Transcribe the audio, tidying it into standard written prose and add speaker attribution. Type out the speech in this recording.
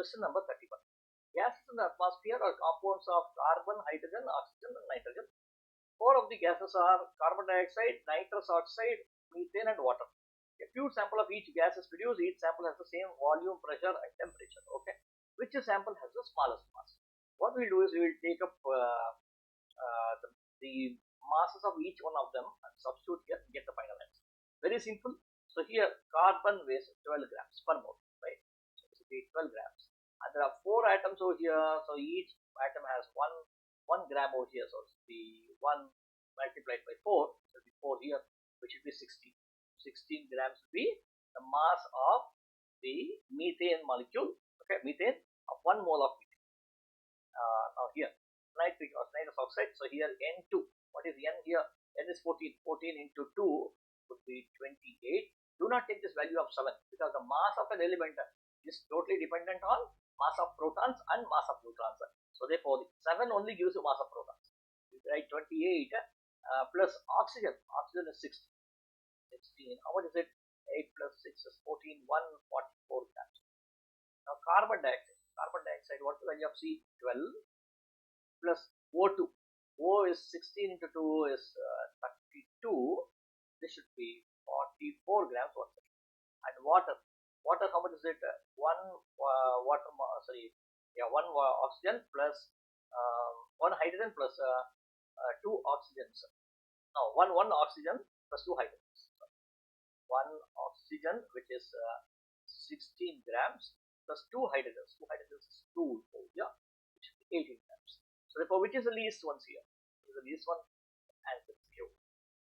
Speaker 1: Question number 31. Gases in the atmosphere are compounds of carbon, hydrogen, oxygen, and nitrogen. Four of the gases are carbon dioxide, nitrous oxide, methane, and water. A pure sample of each gas is produced. Each sample has the same volume, pressure, and temperature. Okay. Which sample has the smallest mass? What we'll do is we will take up the masses of each one of them and substitute here and get the final answer. Very simple. So here carbon weighs 12 grams per mole, right? So this will be 12 grams. And there are 4 atoms over here. So each atom has 1 gram over here. So it will be 1 multiplied by 4. So it will be 4 here, which will be 16. 16 grams will be the mass of the methane molecule. Okay, methane of 1 mole of methane. Now here nitric oxide. So here N2. What is N here? N is 14. 14 into 2 would be 28. Do not take this value of 7 because the mass of an element is totally dependent on mass of protons and mass of neutrons. So therefore, 7 only gives you mass of protons. You write 28 plus oxygen. Oxygen is 16. 16. How much is it? 8 plus 6 is 14. 144 grams. Now carbon dioxide. Carbon dioxide. What is the value of C? 12 plus O2. O is 16 into 2 is 32. This should be 44 grams. And water. Water, how much is it? 1 oxygen plus 1 hydrogen plus 2 oxygens. Now 1 oxygen plus 2 hydrogens. 1 oxygen, which is 16 grams plus 2 hydrogens. 2 hydrogens is 2 here, which is 18 grams. So therefore, which is the least ones here? This is the least one. Answer